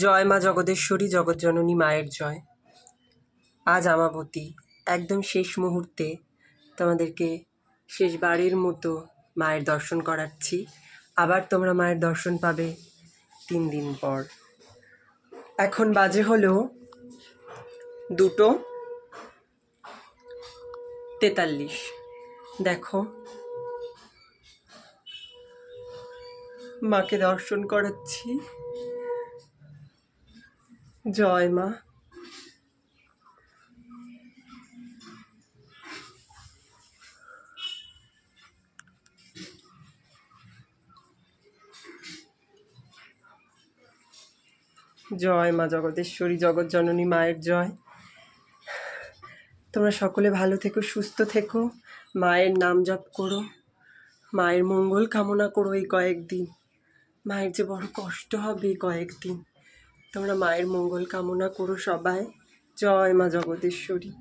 জয় মা জগদেশ্বরী, জগৎজননী মায়ের জয়। আজ আমাবতী, একদম শেষ মুহূর্তে তোমাদেরকে শেষবারের মতো মায়ের দর্শন করাচ্ছি। আবার তোমরা মায়ের দর্শন পাবে 3 দিন পর। এখন বাজে হলো 2:43। দেখো, মাকে দর্শন করাচ্ছি। জয় মা। জয় মা জগদেশ্বরী, জগৎজননী মায়ের জয়। তোমরা সকলে ভালো থেকো, সুস্থ থেকো, মায়ের নাম জপ করো, মায়ের মঙ্গল কামনা করো। এই কয়েকদিন মায়ের যে বড় কষ্ট হবে, এই কয়েকদিন তোমরা মায়ের মঙ্গল কামনা করো সবাই। জয় মা জগদেশ্বরী।